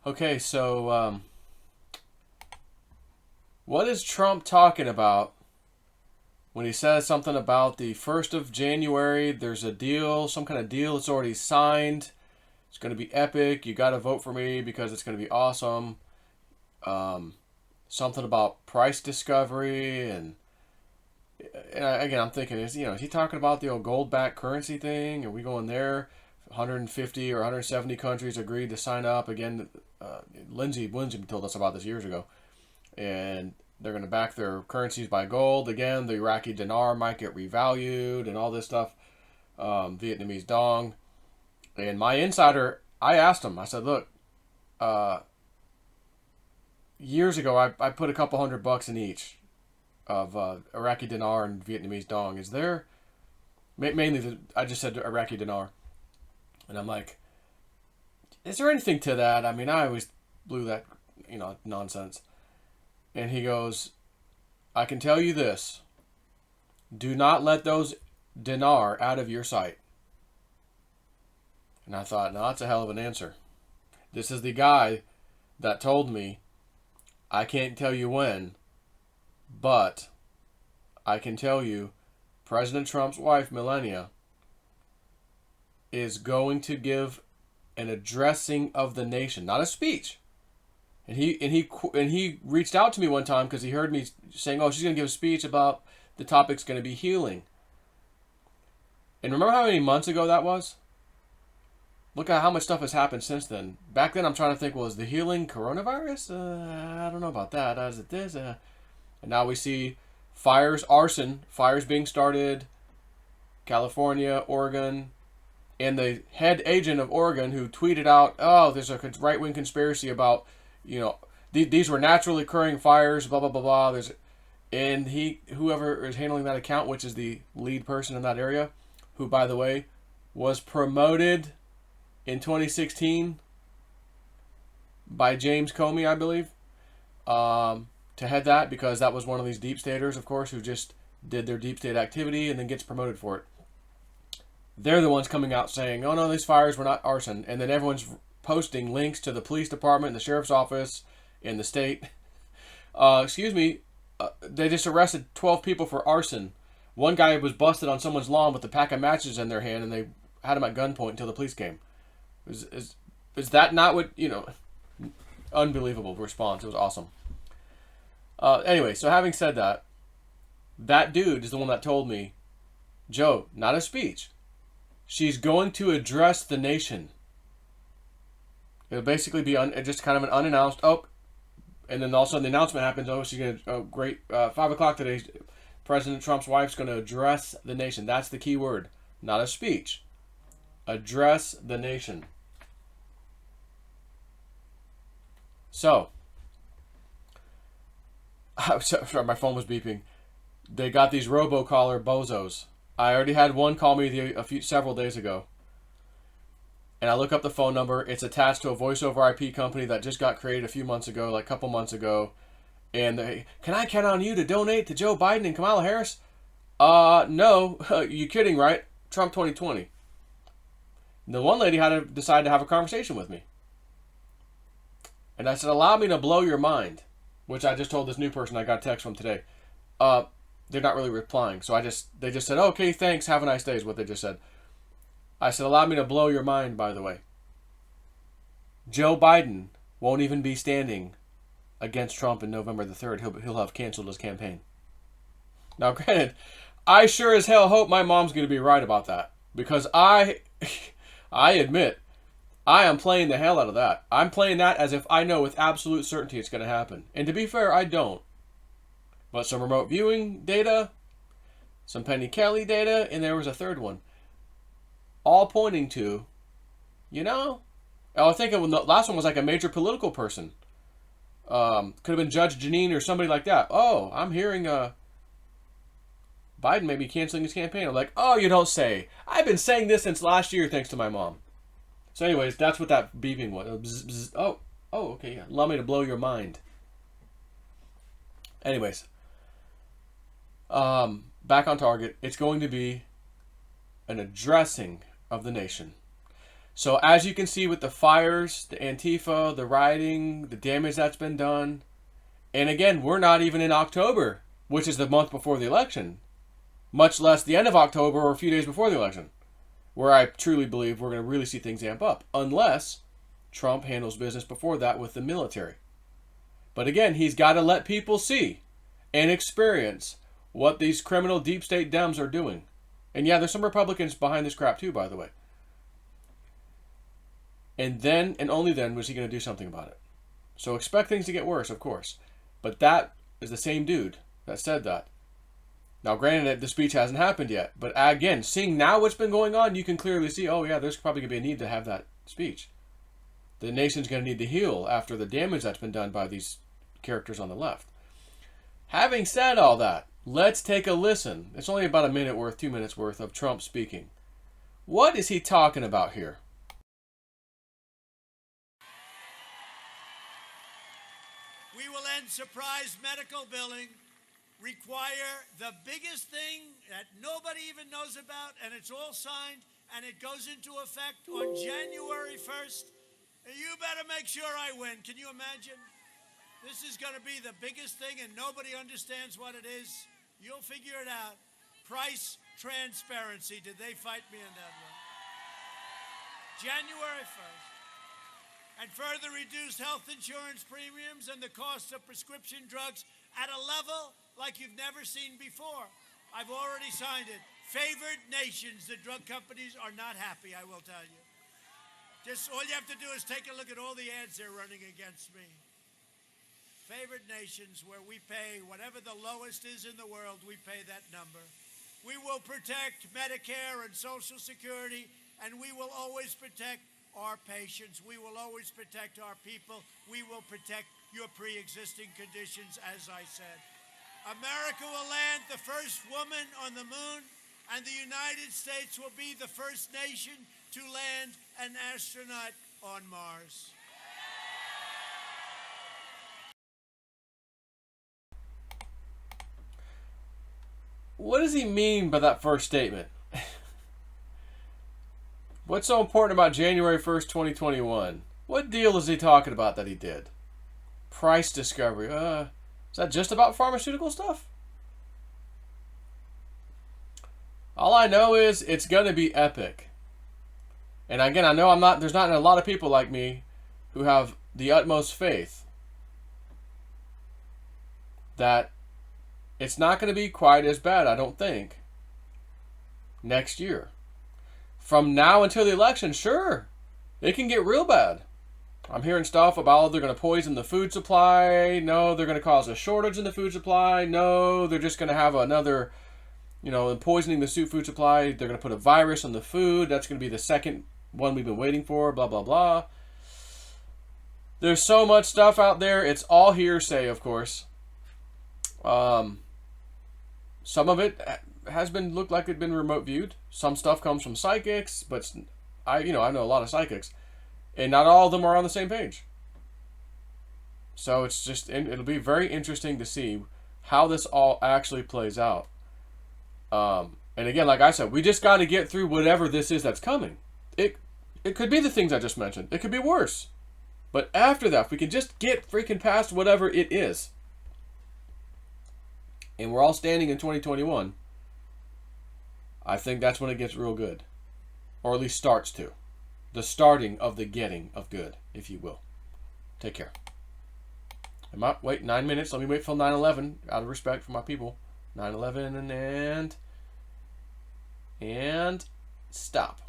Okay, so what is Trump talking about when he says something about the 1st of January? There's a deal, some kind of deal that's already signed. It's going to be epic. You got to vote for me because it's going to be awesome. Something about price discovery again, I'm thinking, is he talking about the old gold-backed currency thing? Are we going there? 150 or 170 countries agreed to sign up again. Lindsey told us about this years ago, and they're going to back their currencies by gold again. The Iraqi dinar might get revalued and all this stuff. Vietnamese dong, and my insider, I asked him. I said, "Look, years ago, I put a couple $100 in each of Iraqi dinar and Vietnamese dong. Is there mainly? I just said Iraqi dinar, and I'm like, is there anything to that? I mean, I always blew that, nonsense. And he goes, I can tell you this: do not let those dinar out of your sight. And I thought, no, that's a hell of an answer. This is the guy that told me, I can't tell you when, but I can tell you President Trump's wife, Melania, is going to give an addressing of the nation, not a speech. And he reached out to me one time because he heard me saying, "Oh, she's going to give a speech about the topic's going to be healing." And remember how many months ago that was? Look at how much stuff has happened since then. Back then, I'm trying to think, well, is the healing coronavirus? I don't know about that. Is it this? And now we see fires being started, California, Oregon, and the head agent of Oregon who tweeted out, "Oh, there's a right-wing conspiracy about, these were naturally occurring fires, blah blah blah blah." And whoever is handling that account, which is the lead person in that area, who, by the way, was promoted in 2016 by James Comey, I believe, to head that, because that was one of these deep staters, of course, who just did their deep state activity and then gets promoted for it. They're the ones coming out saying, "Oh no, these fires were not arson," and then everyone's posting links to the police department, the sheriff's office, in the state. They just arrested 12 people for arson. One guy was busted on someone's lawn with a pack of matches in their hand, and they had him at gunpoint until the police came. Is that not what, unbelievable response. It was awesome. Anyway, so having said that, that dude is the one that told me, "Joe, not a speech. She's going to address the nation." It'll basically be just kind of an unannounced, and then all of a sudden the announcement happens, she's going to, great, 5 o'clock today, President Trump's wife's going to address the nation. That's the key word. Not a speech. Address the nation. So, sorry, my phone was beeping. They got these robocaller bozos. I already had one call me several days ago. And I look up the phone number. It's attached to a voice over IP company that just got created a few months ago, like a couple months ago. And can I count on you to donate to Joe Biden and Kamala Harris? No. You kidding, right? Trump 2020. And the one lady had to decide to have a conversation with me. And I said, allow me to blow your mind. Which I just told this new person I got a text from today. They're not really replying. So they just said, "Okay, thanks, have a nice day," is what they just said. I said, allow me to blow your mind, by the way. Joe Biden won't even be standing against Trump in November the 3rd. He'll have canceled his campaign. Now, granted, I sure as hell hope my mom's going to be right about that. Because I admit, I am playing the hell out of that. I'm playing that as if I know with absolute certainty it's going to happen. And to be fair, I don't. But some remote viewing data, some Penny Kelly data, and there was a third one. All pointing to, I think the last one was like a major political person. Could have been Judge Janine or somebody like that. "Oh, I'm hearing Biden may be canceling his campaign." I'm like, "Oh, you don't say. I've been saying this since last year thanks to my mom." So anyways, that's what that beeping was. Bzz, bzz. Oh, okay. Yeah. Allow me to blow your mind. Anyways, back on target. It's going to be an addressing of the nation. So as you can see with the fires, the Antifa, the rioting, the damage that's been done, and again, we're not even in October, which is the month before the election, much less the end of October or a few days before the election, where I truly believe we're going to really see things amp up, unless Trump handles business before that with the military. But again, he's got to let people see and experience what these criminal deep state Dems are doing. And yeah, there's some Republicans behind this crap too, by the way. And then, and only then, was he going to do something about it. So expect things to get worse, of course. But that is the same dude that said that. Now, granted, the speech hasn't happened yet. But again, seeing now what's been going on, you can clearly see, oh yeah, there's probably going to be a need to have that speech. The nation's going to need to heal after the damage that's been done by these characters on the left. Having said all that, let's take a listen. It's only about a minute worth, 2 minutes worth of Trump speaking. What is he talking about here? We will end surprise medical billing, require the biggest thing that nobody even knows about, and it's all signed, and it goes into effect on January 1st. You better make sure I win. Can you imagine? This is going to be the biggest thing, and nobody understands what it is. You'll figure it out. Price transparency. Did they fight me on that one? January 1st. And further reduced health insurance premiums and the cost of prescription drugs at a level like you've never seen before. I've already signed it. Favored nations, the drug companies are not happy, I will tell you. Just all you have to do is take a look at all the ads they're running against me. Favored nations, where we pay whatever the lowest is in the world, we pay that number. We will protect Medicare and Social Security, and we will always protect our patients. We will always protect our people. We will protect your pre-existing conditions, as I said. America will land the first woman on the moon, and the United States will be the first nation to land an astronaut on Mars. What does he mean by that first statement? What's so important about January 1st, 2021? What deal is he talking about that he did? Price discovery. Is that just about pharmaceutical stuff? All I know is it's going to be epic. And again, I know there's not a lot of people like me who have the utmost faith that it's not going to be quite as bad, I don't think, next year. From now until the election, sure, it can get real bad. I'm hearing stuff about they're going to poison the food supply. No, they're going to cause a shortage in the food supply. No, they're just going to have another, poisoning the food supply. They're going to put a virus on the food. That's going to be the second one we've been waiting for, blah, blah, blah. There's so much stuff out there. It's all hearsay, of course. Some of it looked like it'd been remote viewed. Some stuff comes from psychics, but I know a lot of psychics, and not all of them are on the same page. So it'll be very interesting to see how this all actually plays out. And again, like I said, we just got to get through whatever this is that's coming. It could be the things I just mentioned. It could be worse. But after that, if we can just get freaking past whatever it is, and we're all standing in 2021, I think that's when it gets real good. Or at least starts to. The starting of the getting of good, if you will. Take care. Wait 9 minutes. Let me wait till 9/11, out of respect for my people. 9/11 and stop.